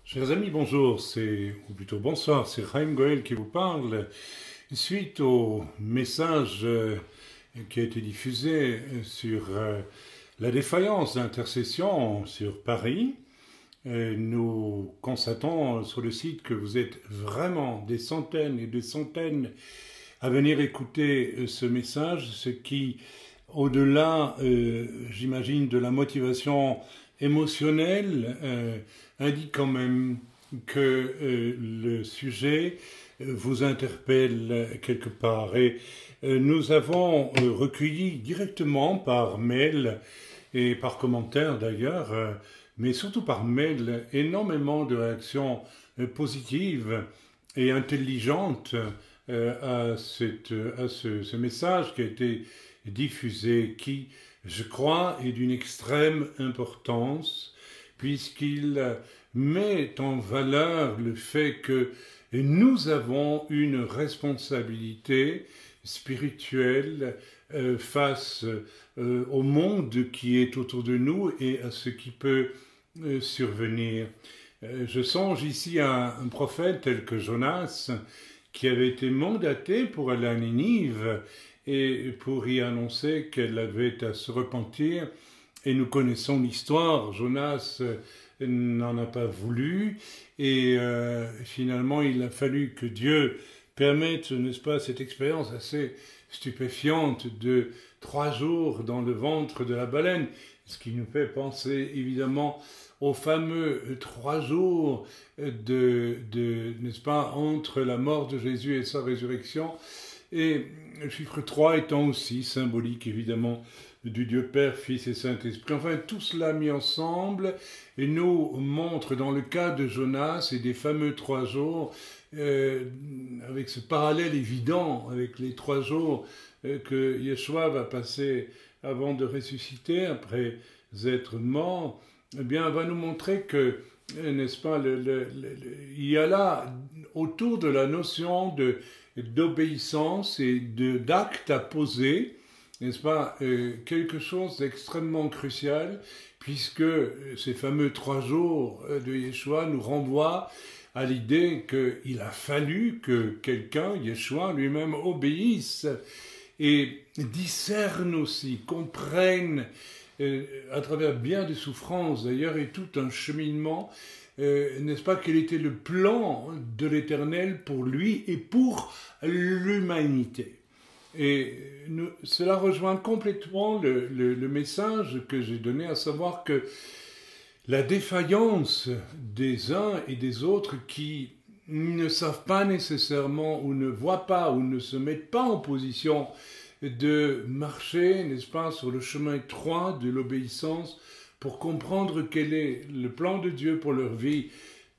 Chers amis, bonjour, ou plutôt bonsoir, c'est Chaim Goel qui vous parle. Suite au message qui a été diffusé sur la défaillance d'intercession sur Paris, nous constatons sur le site que vous êtes vraiment des centaines et des centaines à venir écouter ce message, ce qui, au-delà, j'imagine, de la motivation émotionnelle, indique quand même que le sujet vous interpelle quelque part. Et nous avons recueilli directement par mail et par commentaire d'ailleurs, mais surtout par mail, énormément de réactions positives et intelligentes à ce message qui a été diffusé, qui, je crois, est d'une extrême importance, puisqu'il met en valeur le fait que nous avons une responsabilité spirituelle face au monde qui est autour de nous et à ce qui peut survenir. Je songe ici à un prophète tel que Jonas, qui avait été mandaté pour aller à Ninive et pour y annoncer qu'elle avait à se repentir. Et nous connaissons l'histoire, Jonas n'en a pas voulu, et finalement il a fallu que Dieu permette, n'est-ce pas, cette expérience assez stupéfiante de 3 jours dans le ventre de la baleine, ce qui nous fait penser évidemment aux fameux 3 jours n'est-ce pas, entre la mort de Jésus et sa résurrection, et le chiffre 3 étant aussi symbolique évidemment du Dieu Père, Fils et Saint-Esprit. Enfin, tout cela mis ensemble et nous montre dans le cas de Jonas et des fameux 3 jours, avec ce parallèle évident avec les 3 jours que Yeshua va passer avant de ressusciter, après être mort, eh bien, va nous montrer que, n'est-ce pas, il y a là, autour de la notion d'obéissance et d'acte à poser, n'est-ce pas, quelque chose d'extrêmement crucial, puisque ces fameux 3 jours de Yeshua nous renvoient à l'idée qu'il a fallu que quelqu'un, Yeshua lui-même, obéisse et discerne aussi, comprenne à travers bien des souffrances d'ailleurs et tout un cheminement, n'est-ce pas, quel était le plan de l'Éternel pour lui et pour l'humanité. Et cela rejoint complètement le message que j'ai donné, à savoir que la défaillance des uns et des autres qui ne savent pas nécessairement ou ne voient pas ou ne se mettent pas en position de marcher, n'est-ce pas, sur le chemin étroit de l'obéissance pour comprendre quel est le plan de Dieu pour leur vie,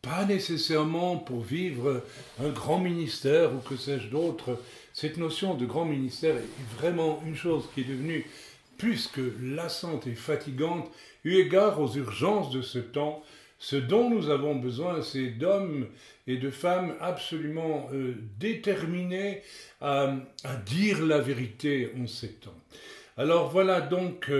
pas nécessairement pour vivre un grand ministère ou que sais-je d'autre. Cette notion de grand ministère est vraiment une chose qui est devenue plus que lassante et fatigante, eu égard aux urgences de ce temps. Ce dont nous avons besoin, c'est d'hommes et de femmes absolument déterminés à dire la vérité en ces temps. Alors voilà donc,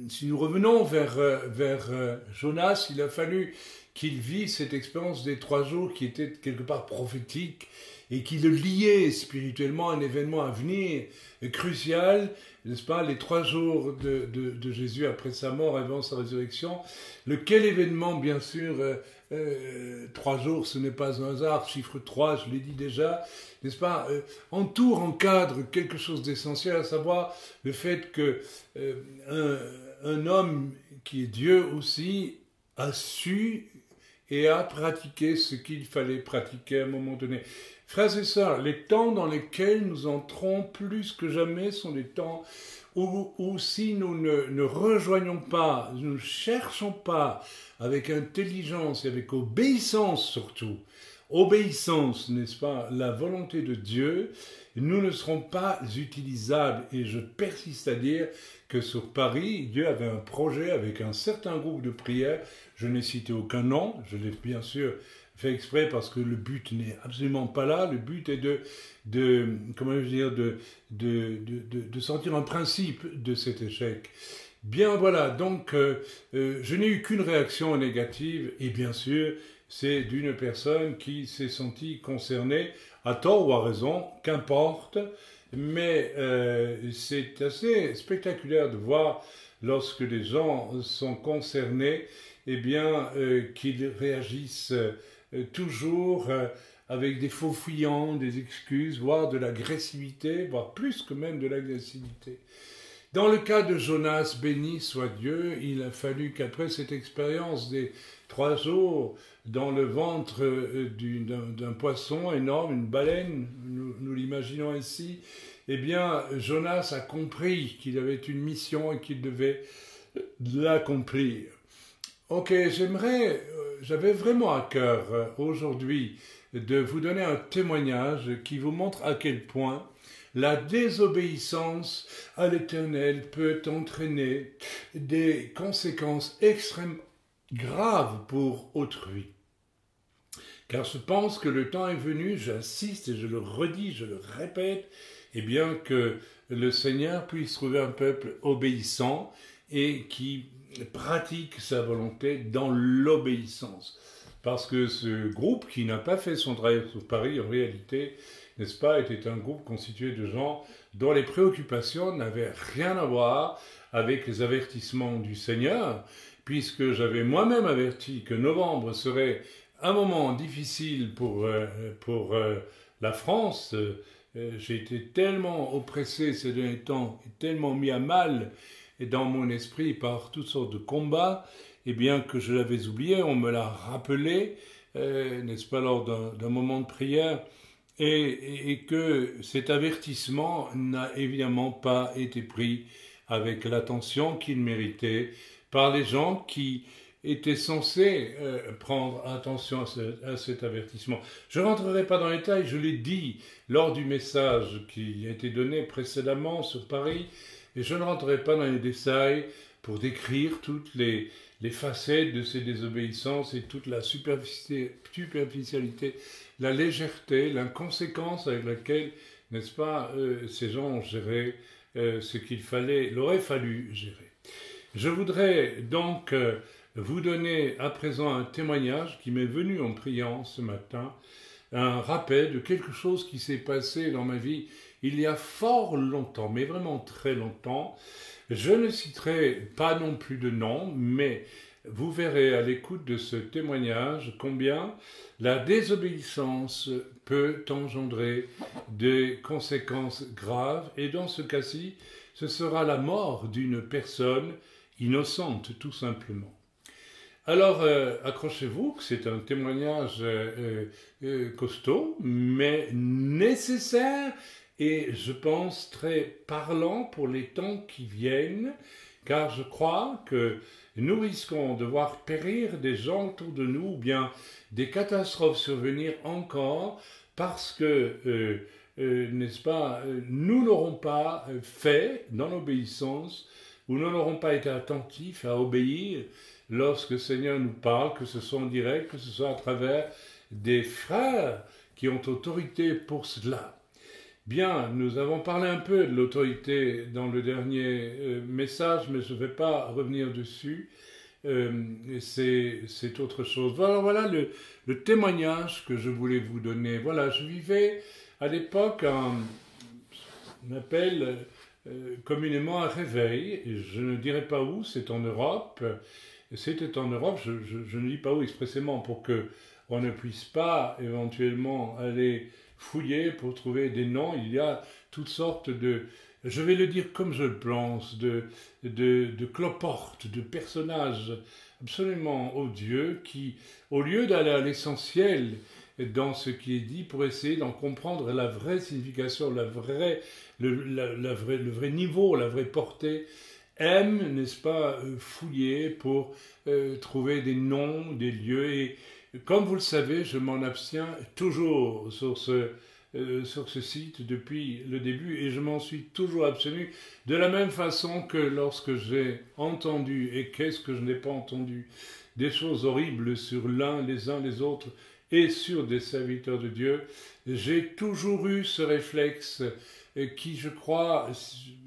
si nous revenons vers Jonas, il a fallu qu'il vit cette expérience des 3 jours qui était quelque part prophétique et qui le liait spirituellement à un événement à venir crucial, n'est-ce pas, les 3 jours de Jésus après sa mort, avant sa résurrection. Lequel événement, bien sûr, 3 jours, ce n'est pas un hasard, chiffre 3, je l'ai dit déjà, n'est-ce pas, entoure, encadre quelque chose d'essentiel, à savoir le fait que un homme qui est Dieu aussi a su et a pratiqué ce qu'il fallait pratiquer à un moment donné. Frères et sœurs, les temps dans lesquels nous entrons plus que jamais sont des temps où si nous ne rejoignons pas, nous ne cherchons pas avec intelligence et avec obéissance surtout, obéissance, n'est-ce pas, la volonté de Dieu, nous ne serons pas utilisables. Et je persiste à dire que sur Paris, Dieu avait un projet avec un certain groupe de prières. Je n'ai cité aucun nom, je l'ai bien sûr fait exprès parce que le but n'est absolument pas là. Le but est de sortir un principe de cet échec. Bien voilà, donc je n'ai eu qu'une réaction négative et bien sûr c'est d'une personne qui s'est sentie concernée, à tort ou à raison, qu'importe, mais c'est assez spectaculaire de voir lorsque les gens sont concernés, eh bien qu'ils réagissent toujours avec des faux fuyants, des excuses, voire de l'agressivité, voire plus que même de l'agressivité. Dans le cas de Jonas, béni soit Dieu, il a fallu qu'après cette expérience des 3 jours dans le ventre d'un poisson énorme, une baleine, nous l'imaginons ainsi, eh bien Jonas a compris qu'il avait une mission et qu'il devait l'accomplir. Ok, j'avais vraiment à cœur aujourd'hui de vous donner un témoignage qui vous montre à quel point la désobéissance à l'Éternel peut entraîner des conséquences extrêmement graves pour autrui. Car je pense que le temps est venu, j'insiste et je le redis, je le répète, eh bien que le Seigneur puisse trouver un peuple obéissant et qui pratique sa volonté dans l'obéissance. Parce que ce groupe qui n'a pas fait son travail sur Paris, en réalité, n'est-ce pas, était un groupe constitué de gens dont les préoccupations n'avaient rien à voir avec les avertissements du Seigneur, puisque j'avais moi-même averti que novembre serait un moment difficile pour la France. J'ai été tellement oppressé ces derniers temps, et tellement mis à mal dans mon esprit par toutes sortes de combats, et bien que je l'avais oublié, on me l'a rappelé, n'est-ce pas, lors d'un moment de prière, et que cet avertissement n'a évidemment pas été pris avec l'attention qu'il méritait par les gens qui étaient censés prendre attention à cet avertissement. Je ne rentrerai pas dans les détails, je l'ai dit lors du message qui a été donné précédemment sur Paris, et je ne rentrerai pas dans les détails pour décrire toutes les facettes de ces désobéissances et toute la superficialité, la légèreté, l'inconséquence avec laquelle, n'est-ce pas, ces gens ont géré ce qu'il aurait fallu gérer. Je voudrais donc vous donner à présent un témoignage qui m'est venu en priant ce matin, un rappel de quelque chose qui s'est passé dans ma vie il y a fort longtemps, mais vraiment très longtemps. Je ne citerai pas non plus de nom, mais vous verrez à l'écoute de ce témoignage combien la désobéissance peut engendrer des conséquences graves, et dans ce cas-ci, ce sera la mort d'une personne innocente, tout simplement. Alors, accrochez-vous, que c'est un témoignage costaud, mais nécessaire, et je pense très parlant pour les temps qui viennent, car je crois que nous risquons de voir périr des gens autour de nous, ou bien des catastrophes survenir encore, parce que, n'est-ce pas, nous n'aurons pas fait dans l'obéissance, ou nous n'aurons pas été attentifs à obéir lorsque le Seigneur nous parle, que ce soit en direct, que ce soit à travers des frères qui ont autorité pour cela. Bien, nous avons parlé un peu de l'autorité dans le dernier message, mais je ne vais pas revenir dessus. C'est autre chose. Voilà le témoignage que je voulais vous donner. Voilà, je vivais à l'époque on appelle communément un réveil. Et je ne dirai pas où, c'est en Europe. C'était en Europe, je ne dis pas où expressément pour qu'on ne puisse pas éventuellement aller fouiller pour trouver des noms. Il y a toutes sortes de, je vais le dire comme je le pense, de cloportes, de personnages absolument odieux qui, au lieu d'aller à l'essentiel dans ce qui est dit pour essayer d'en comprendre la vraie signification, le vrai niveau, la vraie portée, aiment, n'est-ce pas, fouiller pour trouver des noms, des lieux. Et comme vous le savez, je m'en abstiens toujours sur ce site depuis le début, et je m'en suis toujours abstenu de la même façon que lorsque j'ai entendu, et qu'est-ce que je n'ai pas entendu, des choses horribles sur les uns les autres et sur des serviteurs de Dieu, j'ai toujours eu ce réflexe qui, je crois,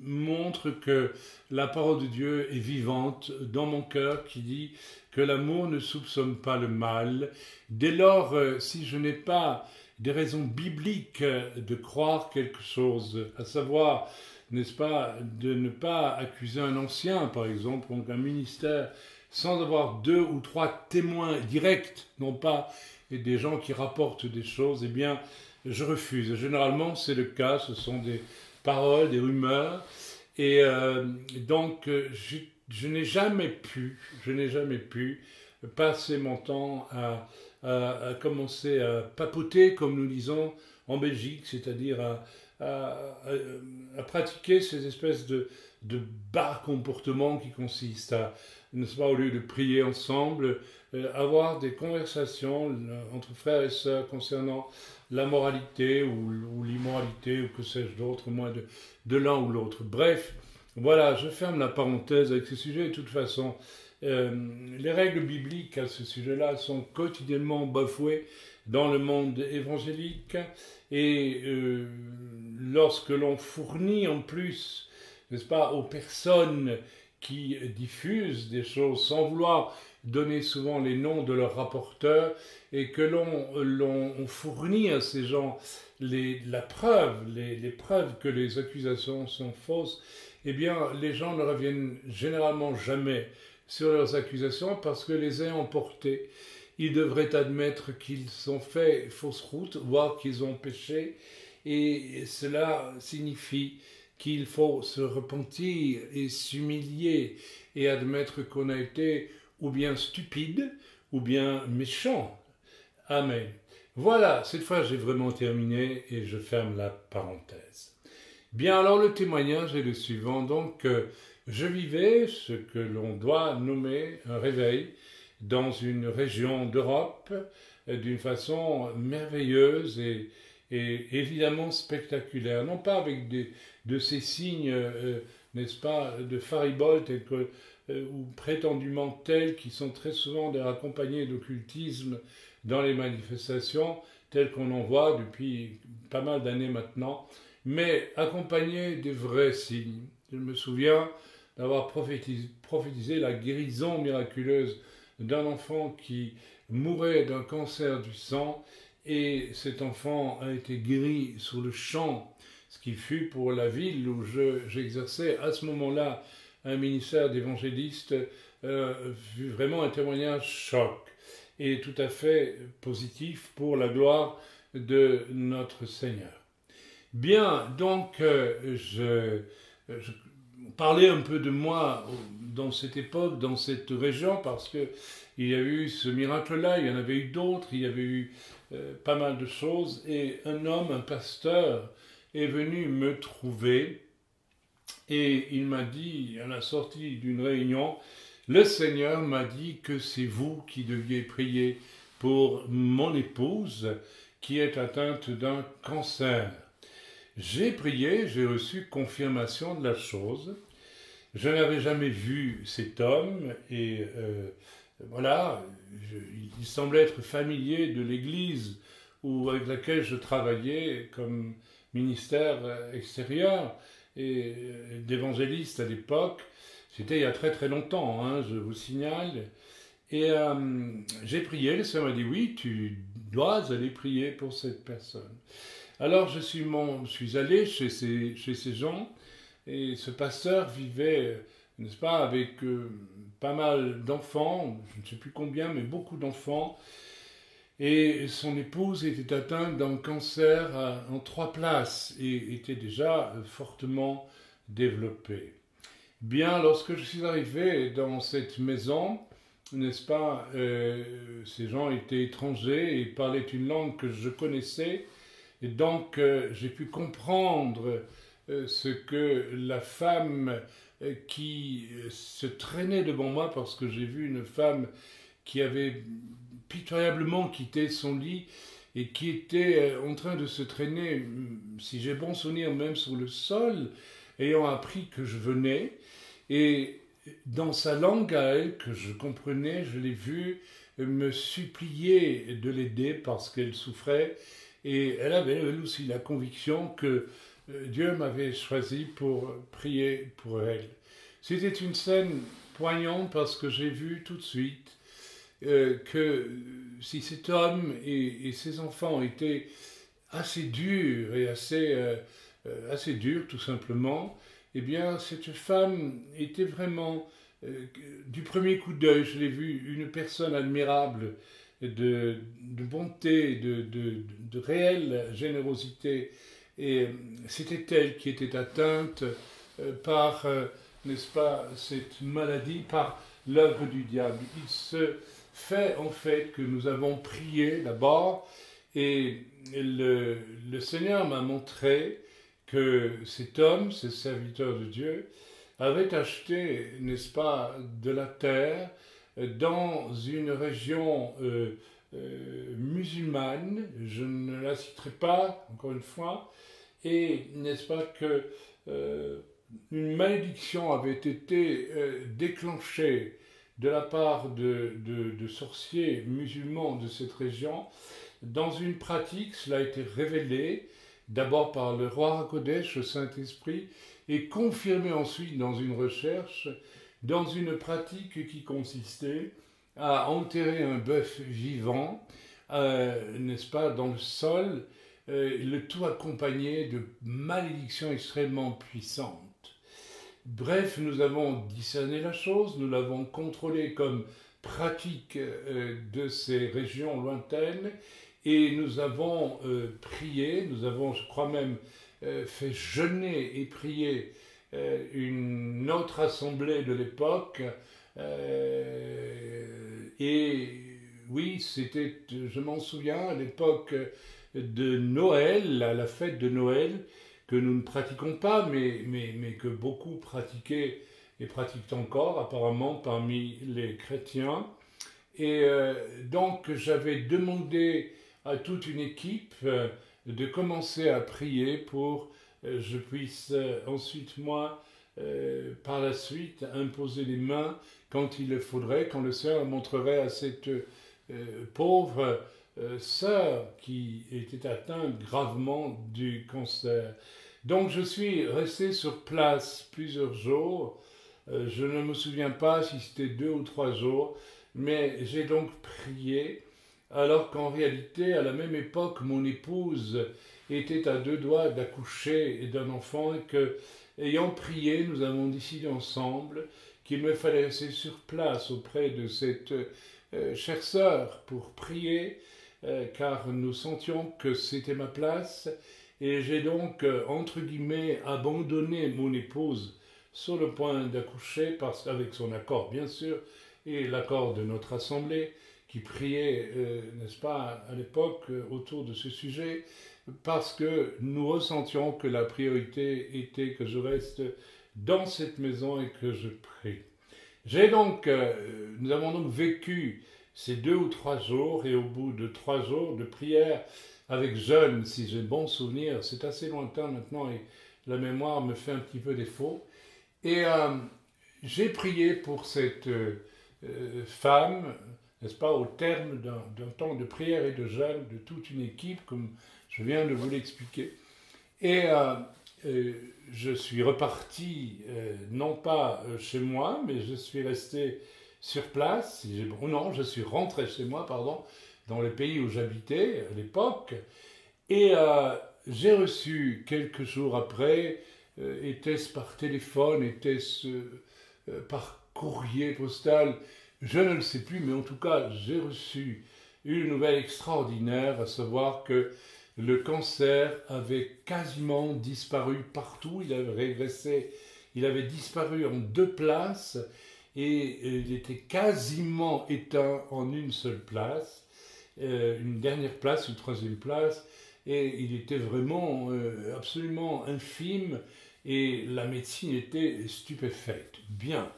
montre que la parole de Dieu est vivante dans mon cœur, qui dit que l'amour ne soupçonne pas le mal. Dès lors, si je n'ai pas des raisons bibliques de croire quelque chose, à savoir, n'est-ce pas, de ne pas accuser un ancien, par exemple, donc un ministère, sans avoir 2 ou 3 témoins directs, non pas des gens qui rapportent des choses, eh bien, je refuse. Généralement, c'est le cas, ce sont des paroles, des rumeurs, et donc, je n'ai jamais pu passer mon temps à commencer à papoter, comme nous disons en Belgique, c'est-à-dire à pratiquer ces espèces de bas comportements qui consistent à, n'est-ce pas, au lieu de prier ensemble, avoir des conversations entre frères et sœurs concernant la moralité ou l'immoralité ou que sais-je d'autre, moins de l'un ou l'autre. Bref, voilà, je ferme la parenthèse avec ce sujet. De toute façon, les règles bibliques à ce sujet-là sont quotidiennement bafouées dans le monde évangélique et lorsque l'on fournit en plus, n'est-ce pas, aux personnes qui diffusent des choses sans vouloir donner souvent les noms de leurs rapporteurs et que l'on fournit à ces gens les preuves que les accusations sont fausses, eh bien les gens ne reviennent généralement jamais sur leurs accusations parce que les ayant portés, ils devraient admettre qu'ils ont fait fausse route, voire qu'ils ont péché, et cela signifie qu'il faut se repentir et s'humilier et admettre qu'on a été ou bien stupide ou bien méchant. Amen. Voilà, cette fois j'ai vraiment terminé et je ferme la parenthèse. Bien, alors le témoignage est le suivant. Donc, je vivais ce que l'on doit nommer un réveil dans une région d'Europe d'une façon merveilleuse et évidemment spectaculaire. Non pas avec de ces signes, n'est-ce pas, de fariboles ou prétendument tels qui sont très souvent accompagnés d'occultisme dans les manifestations, telles qu'on en voit depuis pas mal d'années maintenant, mais accompagnés des vrais signes. Je me souviens d'avoir prophétisé la guérison miraculeuse d'un enfant qui mourait d'un cancer du sang, et cet enfant a été guéri sur le champ, ce qui fut pour la ville où j'exerçais à ce moment-là un ministère d'évangéliste, fut vraiment un témoignage choc et tout à fait positif pour la gloire de notre Seigneur. Bien, donc je parlais un peu de moi dans cette époque, dans cette région, parce que il y a eu ce miracle-là, il y en avait eu d'autres, il y avait eu pas mal de choses, et un homme, un pasteur, est venu me trouver, et il m'a dit, à la sortie d'une réunion, le Seigneur m'a dit que c'est vous qui deviez prier pour mon épouse qui est atteinte d'un cancer. J'ai prié, j'ai reçu confirmation de la chose. Je n'avais jamais vu cet homme et voilà, il semblait être familier de l'église avec laquelle je travaillais comme ministère extérieur et d'évangéliste à l'époque. C'était il y a très très longtemps, hein, je vous signale. Et j'ai prié, le Seigneur m'a dit oui, tu dois aller prier pour cette personne. Alors je suis allé chez ces gens, et ce pasteur vivait, n'est-ce pas, avec pas mal d'enfants, je ne sais plus combien, mais beaucoup d'enfants, et son épouse était atteinte d'un cancer en 3 places, et était déjà fortement développée. Bien, lorsque je suis arrivé dans cette maison, n'est-ce pas, ces gens étaient étrangers et parlaient une langue que je connaissais, et donc j'ai pu comprendre ce que la femme qui se traînait devant moi, parce que j'ai vu une femme qui avait pitoyablement quitté son lit et qui était en train de se traîner, si j'ai bon souvenir, même sur le sol, ayant appris que je venais. Et dans sa langue à elle, que je comprenais, je l'ai vue me supplier de l'aider parce qu'elle souffrait. Et elle avait elle aussi la conviction que Dieu m'avait choisi pour prier pour elle. C'était une scène poignante parce que j'ai vu tout de suite que si cet homme et ses enfants étaient assez durs et assez durs tout simplement, eh bien cette femme était vraiment, du premier coup d'œil, je l'ai vue, une personne admirable, de bonté, de réelle générosité. Et c'était elle qui était atteinte par, n'est-ce pas, cette maladie, par l'œuvre du diable. Il se fait en fait que nous avons prié d'abord et le Seigneur m'a montré que cet homme, ce serviteur de Dieu, avait acheté, n'est-ce pas, de la terre dans une région musulmane, je ne la citerai pas, encore une fois, et n'est-ce pas que une malédiction avait été déclenchée de la part de sorciers musulmans de cette région. Dans une pratique, cela a été révélé d'abord par le roi Hakodesh, le Saint-Esprit, et confirmé ensuite dans une recherche, dans une pratique qui consistait à enterrer un bœuf vivant, n'est-ce pas, dans le sol, le tout accompagné de malédictions extrêmement puissantes. Bref, nous avons discerné la chose, nous l'avons contrôlée comme pratique de ces régions lointaines, et nous avons prié, nous avons, je crois même, fait jeûner et prier une autre assemblée de l'époque. Et oui, c'était, je m'en souviens, à l'époque de Noël, à la fête de Noël, que nous ne pratiquons pas, mais que beaucoup pratiquaient et pratiquent encore, apparemment, parmi les chrétiens. Et donc, j'avais demandé à toute une équipe de commencer à prier pour je puisse ensuite, moi, par la suite, imposer les mains quand il le faudrait, quand le Seigneur montrerait à cette pauvre sœur qui était atteinte gravement du cancer. Donc je suis resté sur place plusieurs jours. Je ne me souviens pas si c'était 2 ou 3 jours, mais j'ai donc prié, alors qu'en réalité, à la même époque, mon épouse était à 2 doigts d'accoucher d'un enfant et que, ayant prié, nous avons décidé ensemble qu'il me fallait rester sur place auprès de cette chère sœur pour prier, car nous sentions que c'était ma place. Et j'ai donc, entre guillemets, abandonné mon épouse sur le point d'accoucher, avec son accord bien sûr, et l'accord de notre assemblée, qui priait, n'est-ce pas, à l'époque, autour de ce sujet, parce que nous ressentions que la priorité était que je reste dans cette maison et que je prie. Nous avons donc vécu ces 2 ou 3 jours, et au bout de 3 jours de prière, avec jeûne, si j'ai bon souvenir, c'est assez lointain maintenant et la mémoire me fait un petit peu défaut, et j'ai prié pour cette femme, n'est-ce pas, au terme d'un temps de prière et de jeûne de toute une équipe, comme je viens de vous l'expliquer. Et je suis reparti, non pas chez moi, mais je suis resté sur place. Non, je suis rentré chez moi, pardon, dans le pays où j'habitais à l'époque. Et j'ai reçu quelques jours après, était-ce par téléphone, était-ce par courrier postal, je ne le sais plus, mais en tout cas, j'ai reçu une nouvelle extraordinaire, à savoir que le cancer avait quasiment disparu partout, il avait régressé, il avait disparu en 2 places, et il était quasiment éteint en une seule place, une dernière place, une 3e place, et il était vraiment absolument infime, et la médecine était stupéfaite. Bien.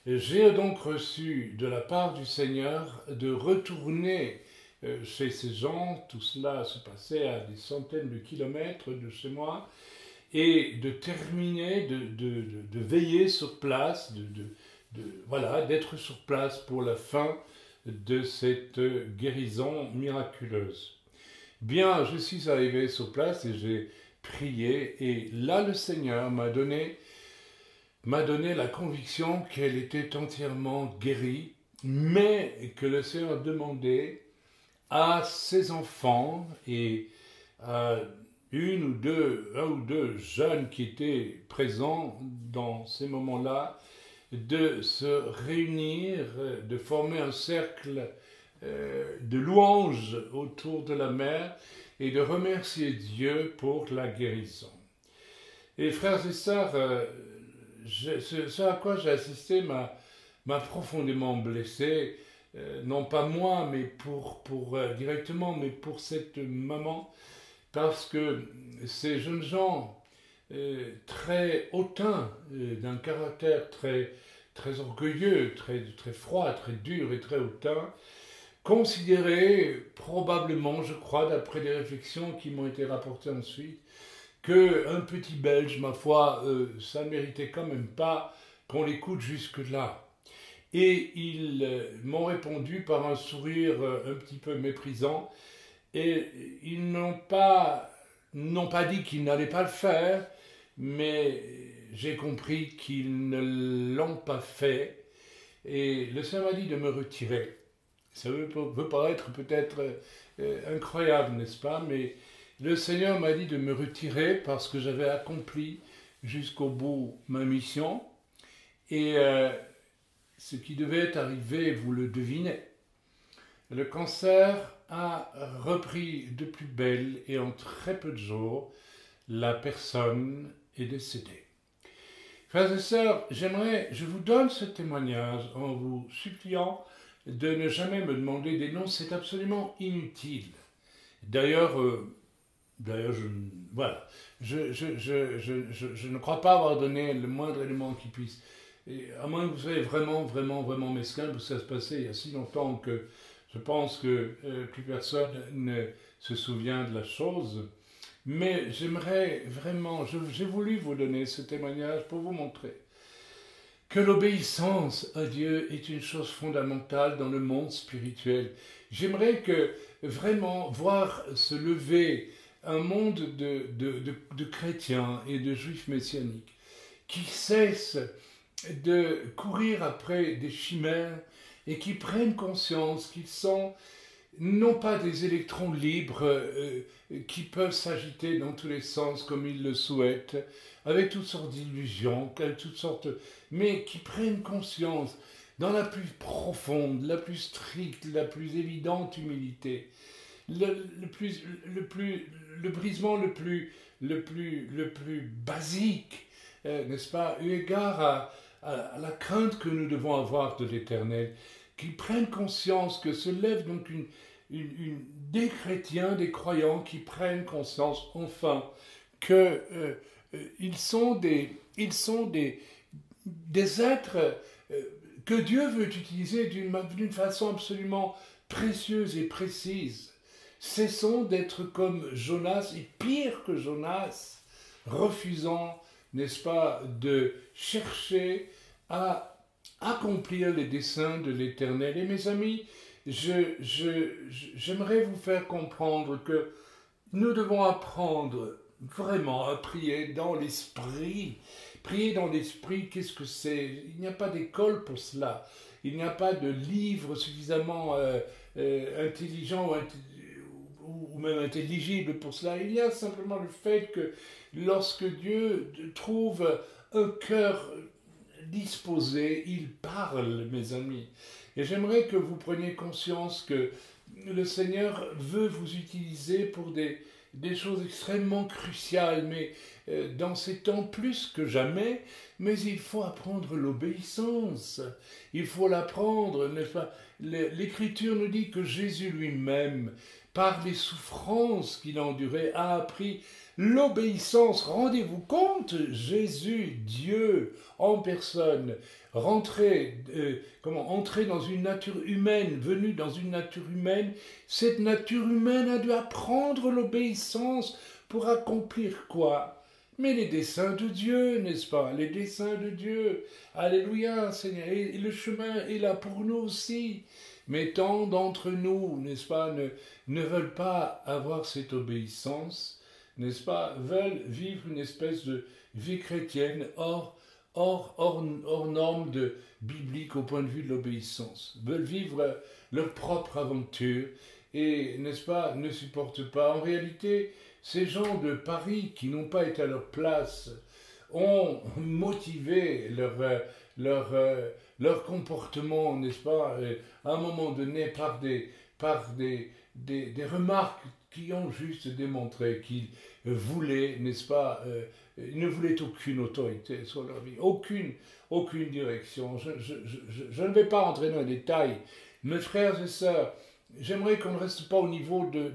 J'ai donc reçu de la part du Seigneur de retourner chez ces gens, tout cela se passait à des centaines de kilomètres de chez moi, et de terminer, de veiller sur place, voilà, d'être sur place pour la fin de cette guérison miraculeuse. Bien, je suis arrivé sur place et j'ai prier et là le Seigneur m'a donné la conviction qu'elle était entièrement guérie, mais que le Seigneur demandait à ses enfants et à un ou deux jeunes qui étaient présents dans ces moments-là de se réunir, de former un cercle de louanges autour de la mère et de remercier Dieu pour la guérison. Et frères et sœurs, ce à quoi j'ai assisté m'a profondément blessé, non pas moi, mais directement, mais pour cette maman, parce que ces jeunes gens très hautains, d'un caractère très orgueilleux, très froid, très dur et très hautain, considéraient probablement, je crois, d'après des réflexions qui m'ont été rapportées ensuite, qu'un petit Belge, ma foi, ça ne méritait quand même pas qu'on l'écoute jusque-là. Et ils m'ont répondu par un sourire un petit peu méprisant, et ils n'ont pas dit qu'ils n'allaient pas le faire, mais j'ai compris qu'ils ne l'ont pas fait, et le Seigneur m'a dit de me retirer. Ça peut paraître peut-être incroyable, n'est-ce pas? Mais le Seigneur m'a dit de me retirer parce que j'avais accompli jusqu'au bout ma mission. Et ce qui devait arriver, vous le devinez. Le cancer a repris de plus belle et en très peu de jours, la personne est décédée. Frères et sœurs, je vous donne ce témoignage en vous suppliant de ne jamais me demander des noms, c'est absolument inutile. D'ailleurs, voilà, je ne crois pas avoir donné le moindre élément qui puisse, et à moins que vous soyez vraiment mesquin, parce que ça se passait il y a si longtemps que je pense que plus personne ne se souvient de la chose. Mais j'aimerais vraiment, j'ai voulu vous donner ce témoignage pour vous montrer que l'obéissance à Dieu est une chose fondamentale dans le monde spirituel. J'aimerais que vraiment voir se lever un monde de chrétiens et de juifs messianiques qui cessent de courir après des chimères et qui prennent conscience qu'ils sont non pas des électrons libres qui peuvent s'agiter dans tous les sens comme ils le souhaitent, avec toutes sortes d'illusions, mais qui prennent conscience dans la plus profonde, la plus stricte, la plus évidente humilité, le brisement le plus basique, n'est-ce pas, eu égard à la crainte que nous devons avoir de l'Éternel, qui prennent conscience que se lève donc des chrétiens, des croyants qui prennent conscience enfin que ils sont des êtres que Dieu veut utiliser d'une façon absolument précieuse et précise. Cessons d'être comme Jonas, et pire que Jonas, refusant, n'est-ce pas, de chercher à accomplir les desseins de l'Éternel. Et mes amis, j'aimerais vous faire comprendre que nous devons apprendre vraiment à prier dans l'esprit. Prier dans l'esprit, qu'est-ce que c'est? Il n'y a pas d'école pour cela. Il n'y a pas de livre suffisamment intelligent ou même intelligible pour cela. Il y a simplement le fait que lorsque Dieu trouve un cœur disposé, il parle, mes amis. Et j'aimerais que vous preniez conscience que le Seigneur veut vous utiliser pour des choses extrêmement cruciales, mais dans ces temps plus que jamais, mais il faut apprendre l'obéissance. Il faut l'apprendre, n'est-ce pas? L'Écriture nous dit que Jésus lui-même, par les souffrances qu'il a endurées, a appris l'obéissance. Rendez-vous compte, Jésus, Dieu en personne, entrer dans une nature humaine, venu dans une nature humaine, cette nature humaine a dû apprendre l'obéissance pour accomplir quoi? Mais les desseins de Dieu, n'est-ce pas? Les desseins de Dieu. Alléluia, Seigneur. Et le chemin est là pour nous aussi. Mais tant d'entre nous, n'est-ce pas, ne veulent pas avoir cette obéissance n'est-ce pas, veulent vivre une espèce de vie chrétienne hors norme biblique au point de vue de l'obéissance, veulent vivre leur propre aventure et, n'est-ce pas, ne supportent pas. En réalité, ces gens de Paris qui n'ont pas été à leur place ont motivé leur comportement, n'est-ce pas, à un moment donné par des remarques qui ont juste démontré qu'ils voulaient, n'est-ce pas, ils ne voulaient aucune autorité sur leur vie, aucune direction. Je ne vais pas entrer dans les détails. Mes frères et sœurs, j'aimerais qu'on ne reste pas au niveau de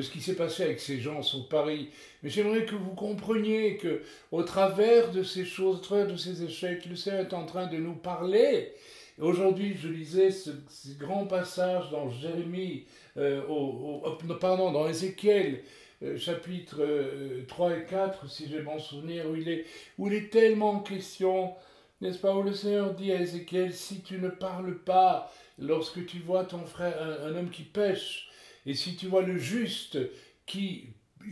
ce qui s'est passé avec ces gens sur Paris, mais j'aimerais que vous compreniez que, au travers de ces choses, au travers de ces échecs, le Seigneur est en train de nous parler. Aujourd'hui, je lisais ce grand passage dans Jérémie, dans Ézéchiel, chapitre 3 et 4, si j'ai bon souvenir, où il est tellement question, n'est-ce pas, où le Seigneur dit à Ézéchiel, si tu ne parles pas, lorsque tu vois ton frère, un homme qui pêche, et si tu vois le juste qui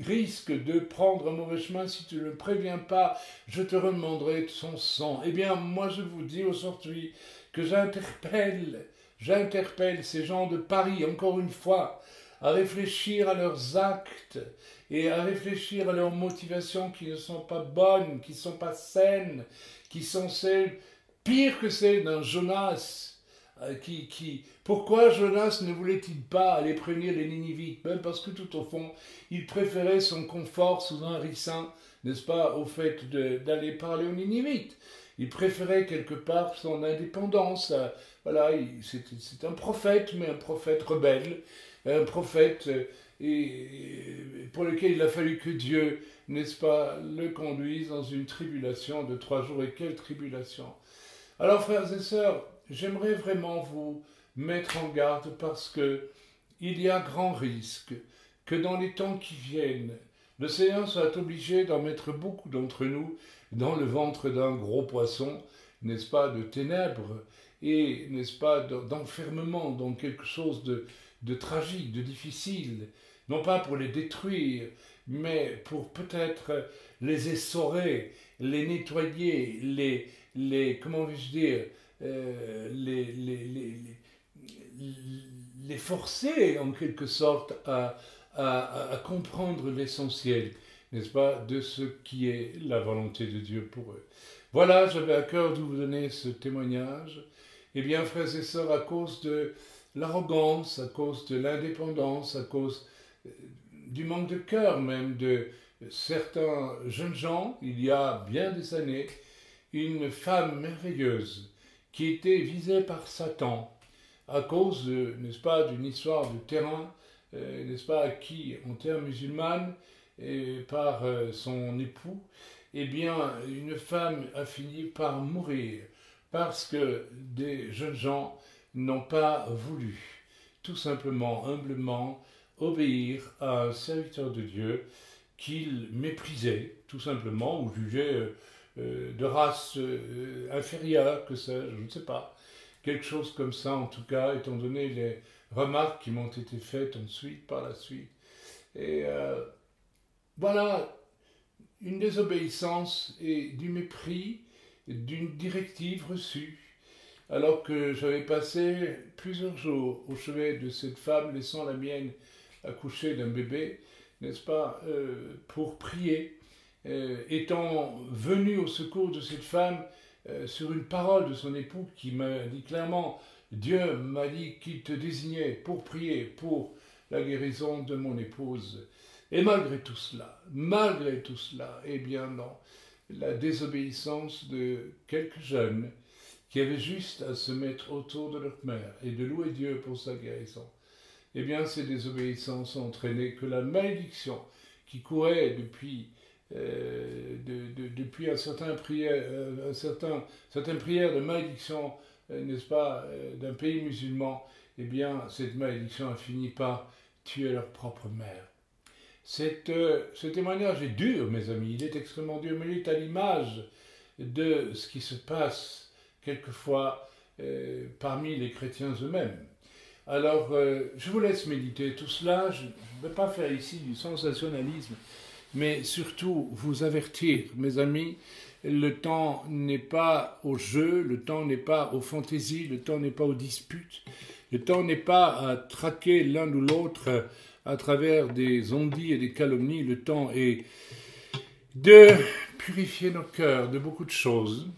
risque de prendre un mauvais chemin, si tu ne le préviens pas, je te redemanderai son sang. Eh bien, moi je vous dis aujourd'hui que j'interpelle ces gens de Paris, encore une fois, à réfléchir à leurs actes et à réfléchir à leurs motivations qui ne sont pas bonnes, qui ne sont pas saines, qui sont celles, pire que celles d'un Jonas. Pourquoi Jonas ne voulait-il pas aller prévenir les Ninivites? Même parce que tout au fond, il préférait son confort sous un ricin, n'est-ce pas, au fait d'aller parler aux Ninivites. Il préférait quelque part son indépendance. Voilà, c'est un prophète, mais un prophète rebelle, un prophète pour lequel il a fallu que Dieu, n'est-ce pas, le conduise dans une tribulation de 3 jours. Et quelle tribulation! Alors, frères et sœurs, j'aimerais vraiment vous mettre en garde parce que il y a grand risque que dans les temps qui viennent, le Seigneur soit obligé d'en mettre beaucoup d'entre nous dans le ventre d'un gros poisson, n'est-ce pas, de ténèbres et, n'est-ce pas, d'enfermement dans quelque chose de tragique, de difficile, non pas pour les détruire, mais pour peut-être les essorer, les nettoyer, comment vais-je dire, les forcer en quelque sorte à comprendre l'essentiel, n'est-ce pas, de ce qui est la volonté de Dieu pour eux. Voilà, j'avais à cœur de vous donner ce témoignage. Eh bien, frères et sœurs, à cause de l'arrogance, à cause de l'indépendance, à cause du manque de cœur même de certains jeunes gens, il y a bien des années, une femme merveilleuse qui était visée par Satan à cause, n'est-ce pas, d'une histoire de terrain, n'est-ce pas, acquis en terre musulmane et par son époux. Eh bien, une femme a fini par mourir parce que des jeunes gens n'ont pas voulu, tout simplement, humblement, obéir à un serviteur de Dieu qu'ils méprisaient, tout simplement, ou jugeaient de race inférieure, que sais-je, je ne sais pas. Quelque chose comme ça, en tout cas, étant donné les remarques qui m'ont été faites ensuite, par la suite. Et voilà, une désobéissance et du mépris d'une directive reçue, alors que j'avais passé plusieurs jours au chevet de cette femme, laissant la mienne accoucher d'un bébé, n'est-ce pas, pour prier, étant venu au secours de cette femme sur une parole de son époux qui m'a dit clairement, Dieu m'a dit qu'il te désignait pour prier pour la guérison de mon épouse. Et malgré tout cela, eh bien non, la désobéissance de quelques jeunes qui avaient juste à se mettre autour de leur mère et de louer Dieu pour sa guérison, eh bien ces désobéissances ont entraîné que la malédiction qui courait depuis un certain certaines prières de malédiction, n'est-ce pas, d'un pays musulman, eh bien cette malédiction a fini par tuer leur propre mère. Ce témoignage est dur, mes amis, il est extrêmement dur, mais il est à l'image de ce qui se passe quelquefois parmi les chrétiens eux-mêmes. Alors, je vous laisse méditer tout cela, je ne vais pas faire ici du sensationnalisme, mais surtout vous avertir, mes amis, le temps n'est pas au jeu, le temps n'est pas aux fantaisies, le temps n'est pas aux disputes, le temps n'est pas à traquer l'un ou l'autre à travers des on-dit et des calomnies, le temps est de purifier nos cœurs de beaucoup de choses.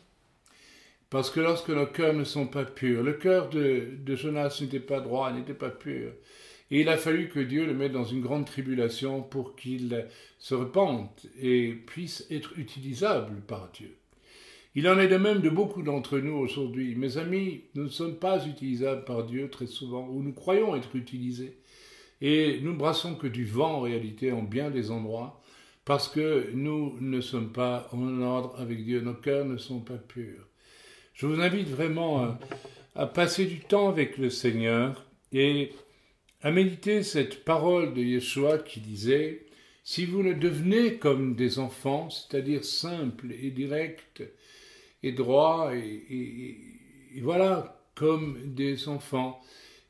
Parce que lorsque nos cœurs ne sont pas purs, le cœur de Jonas n'était pas droit, n'était pas pur. Et il a fallu que Dieu le mette dans une grande tribulation pour qu'il se repente et puisse être utilisable par Dieu. Il en est de même de beaucoup d'entre nous aujourd'hui. Mes amis, nous ne sommes pas utilisables par Dieu très souvent, ou nous croyons être utilisés. Et nous ne brassons que du vent en réalité en bien des endroits, parce que nous ne sommes pas en ordre avec Dieu, nos cœurs ne sont pas purs. Je vous invite vraiment à passer du temps avec le Seigneur et à méditer cette parole de Yeshua qui disait « Si vous ne devenez comme des enfants, c'est-à-dire simples et directs et droits, et voilà, comme des enfants,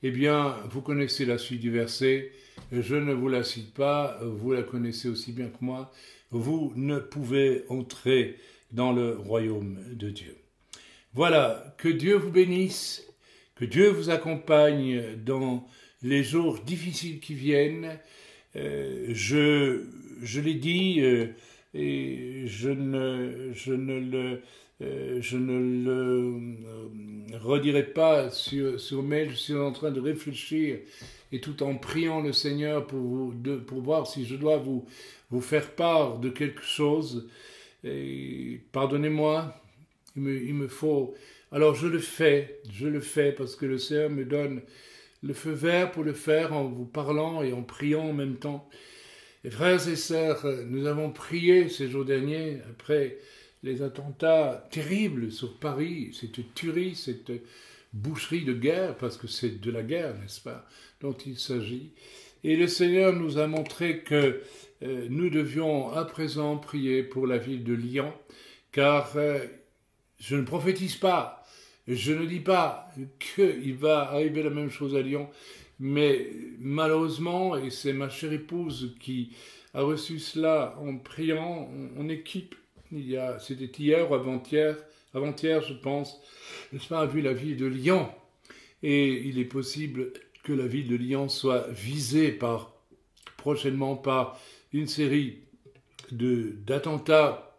eh bien, vous connaissez la suite du verset, je ne vous la cite pas, vous la connaissez aussi bien que moi, vous ne pouvez entrer dans le royaume de Dieu. » Voilà, que Dieu vous bénisse, que Dieu vous accompagne dans les jours difficiles qui viennent. Je l'ai dit et je ne le redirai pas sur mail. Je suis en train de réfléchir et tout en priant le Seigneur pour voir si je dois vous faire part de quelque chose. Pardonnez-moi. Il me faut... Alors je le fais parce que le Seigneur me donne le feu vert pour le faire en vous parlant et en priant en même temps. Et frères et sœurs, nous avons prié ces jours derniers après les attentats terribles sur Paris, cette tuerie, cette boucherie de guerre, parce que c'est de la guerre, n'est-ce pas, dont il s'agit. Et le Seigneur nous a montré que nous devions à présent prier pour la ville de Lyon, car... je ne prophétise pas, je ne dis pas qu'il va arriver la même chose à Lyon, mais malheureusement, et c'est ma chère épouse qui a reçu cela en priant en équipe, c'était hier ou avant-hier je pense, n'est-ce pas, a vu la ville de Lyon, et il est possible que la ville de Lyon soit visée prochainement par une série d'attentats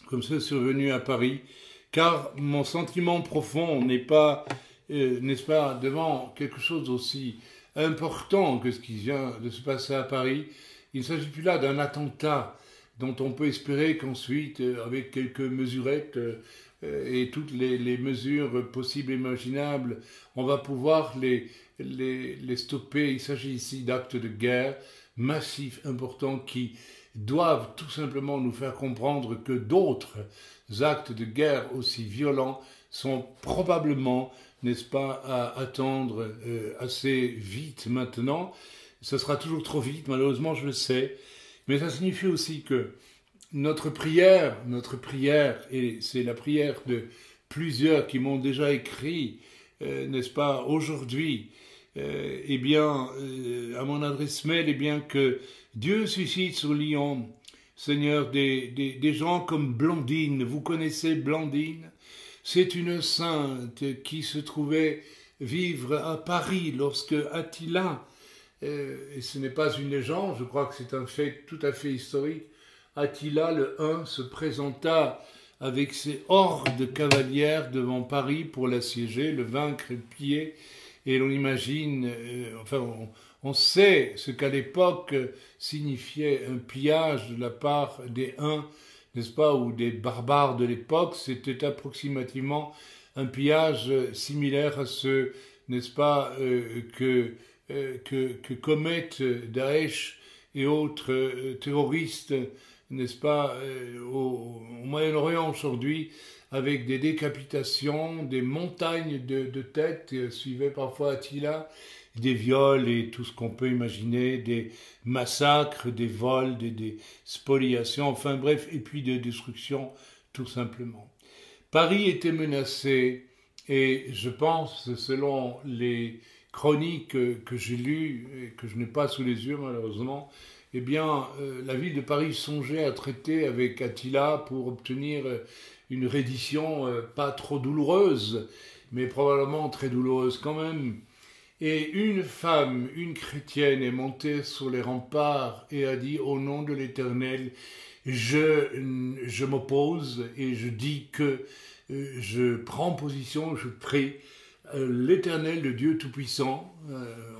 comme ceux survenus à Paris, car mon sentiment profond n'est pas, n'est-ce pas, devant quelque chose aussi important que ce qui vient de se passer à Paris. Il ne s'agit plus là d'un attentat dont on peut espérer qu'ensuite, avec quelques mesurettes et toutes les mesures possibles et imaginables, on va pouvoir les stopper. Il s'agit ici d'actes de guerre massifs, importants, qui doivent tout simplement nous faire comprendre que d'autres actes de guerre aussi violents sont probablement, n'est-ce pas, à attendre assez vite maintenant. Ce sera toujours trop vite, malheureusement, je le sais. Mais ça signifie aussi que notre prière, et c'est la prière de plusieurs qui m'ont déjà écrit, n'est-ce pas, aujourd'hui, eh bien, à mon adresse mail, eh bien, que Dieu suscite sur Lyon, Seigneur, des gens comme Blandine. Vous connaissez Blandine? C'est une sainte qui se trouvait vivre à Paris lorsque Attila, et ce n'est pas une légende, je crois que c'est un fait tout à fait historique, Attila le Hun se présenta avec ses hordes cavalières devant Paris pour l'assiéger, le vaincre et le piller. Et l'on imagine, on sait ce qu'à l'époque signifiait un pillage de la part des Huns, n'est-ce pas, ou des barbares de l'époque. C'était approximativement un pillage similaire à ceux, n'est-ce pas, que commettent Daesh et autres terroristes, n'est-ce pas, au Moyen-Orient aujourd'hui, avec des décapitations, des montagnes de têtes, suivaient parfois Attila, des viols et tout ce qu'on peut imaginer, des massacres, des vols, des spoliations, enfin bref, et puis des destructions, tout simplement. Paris était menacé, et je pense, selon les chroniques que j'ai lues, et que je n'ai pas sous les yeux malheureusement, eh bien, la ville de Paris songeait à traiter avec Attila pour obtenir une reddition pas trop douloureuse, mais probablement très douloureuse quand même. Et une femme, une chrétienne, est montée sur les remparts et a dit au nom de l'Éternel, je m'oppose et je dis que je prends position, je prie l'Éternel, le Dieu Tout-Puissant,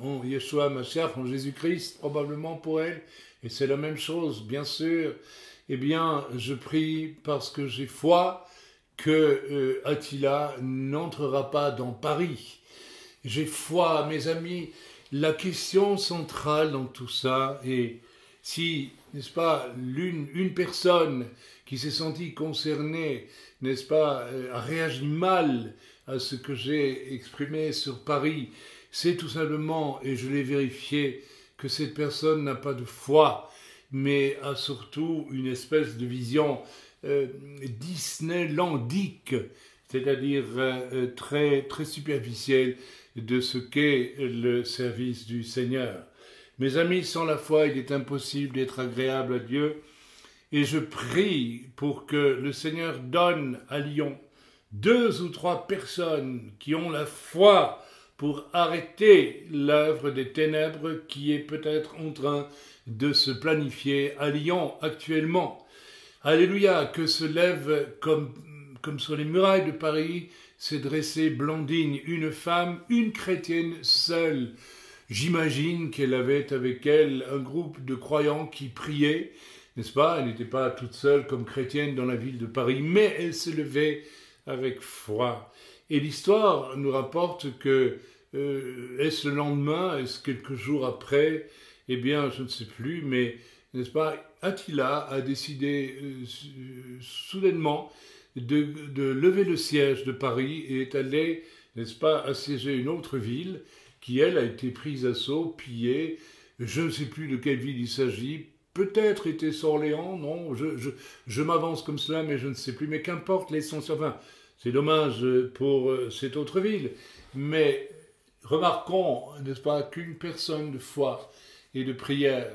en Yeshua Mashiach, en Jésus-Christ, probablement pour elle, et c'est la même chose, bien sûr. Eh bien, je prie parce que j'ai foi que Attila n'entrera pas dans Paris. J'ai foi, mes amis, la question centrale dans tout ça est si, n'est-ce pas, une personne qui s'est sentie concernée, n'est-ce pas, a réagi mal à ce que j'ai exprimé sur Paris, c'est tout simplement, et je l'ai vérifié, que cette personne n'a pas de foi, mais a surtout une espèce de vision disneylandique, c'est-à-dire très, très superficielle de ce qu'est le service du Seigneur. Mes amis, sans la foi, il est impossible d'être agréable à Dieu, et je prie pour que le Seigneur donne à Lyon 2 ou 3 personnes qui ont la foi pour arrêter l'œuvre des ténèbres qui est peut-être en train de se planifier à Lyon actuellement. Alléluia, que se lève comme sur les murailles de Paris, s'est dressée Blandine, une femme, une chrétienne seule. J'imagine qu'elle avait avec elle un groupe de croyants qui priaient, n'est-ce pas? Elle n'était pas toute seule comme chrétienne dans la ville de Paris, mais elle se levait avec foi. Et l'histoire nous rapporte que, est-ce le lendemain, est-ce quelques jours après, eh bien, je ne sais plus, mais, n'est-ce pas, Attila a décidé soudainement de lever le siège de Paris et est allé, n'est-ce pas, assiéger une autre ville qui, elle, a été prise d'assaut, pillée. Je ne sais plus de quelle ville il s'agit. Peut-être était-ce Orléans, non, je m'avance comme cela, mais je ne sais plus. Mais qu'importe l'essentiel, enfin, c'est dommage pour cette autre ville. Mais remarquons, n'est-ce pas, qu'une personne de foi et de prière,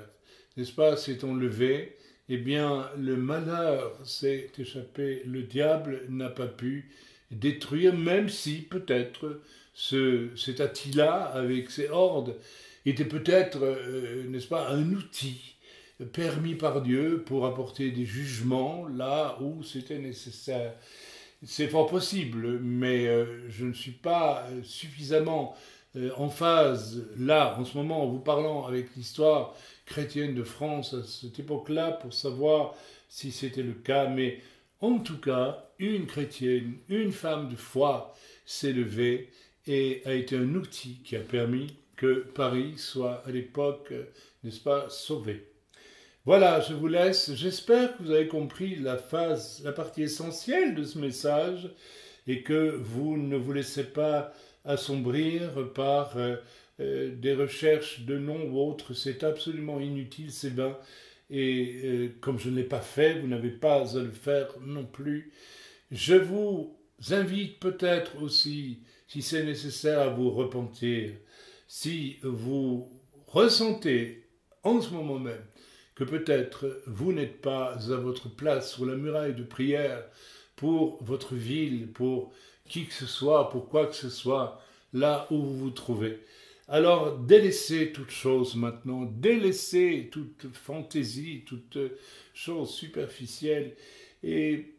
n'est-ce pas, s'étant levée, eh bien, le malheur s'est échappé, le diable n'a pas pu détruire, même si peut-être cet Attila, avec ses hordes, était peut-être, n'est-ce pas, un outil permis par Dieu pour apporter des jugements là où c'était nécessaire. C'est fort possible, mais je ne suis pas suffisamment en phase, là, en ce moment, en vous parlant avec l'histoire chrétienne de France à cette époque-là, pour savoir si c'était le cas. Mais en tout cas, une chrétienne, une femme de foi s'est levée et a été un outil qui a permis que Paris soit à l'époque, n'est-ce pas, sauvé. Voilà, je vous laisse. J'espère que vous avez compris la partie essentielle de ce message et que vous ne vous laissez pas assombrir par des recherches de noms ou autres. C'est absolument inutile, c'est vain. Et comme je ne l'ai pas fait, vous n'avez pas à le faire non plus. Je vous invite peut-être aussi, si c'est nécessaire, à vous repentir. Si vous ressentez en ce moment même que peut-être vous n'êtes pas à votre place sur la muraille de prière pour votre ville, pour qui que ce soit, pour quoi que ce soit, là où vous vous trouvez. Alors délaissez toute chose maintenant, délaissez toute fantaisie, toute chose superficielle et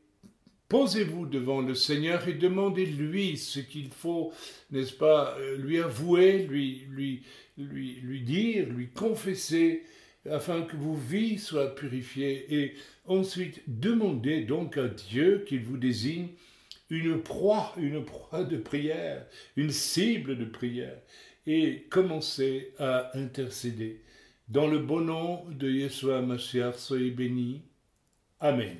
posez-vous devant le Seigneur et demandez-lui ce qu'il faut, n'est-ce pas, lui avouer, lui dire, lui confesser, afin que vos vies soient purifiées. Et ensuite, demandez donc à Dieu qu'il vous désigne une proie de prière, une cible de prière, et commencez à intercéder. Dans le bon nom de Yeshua Mashiach, soyez bénis. Amen.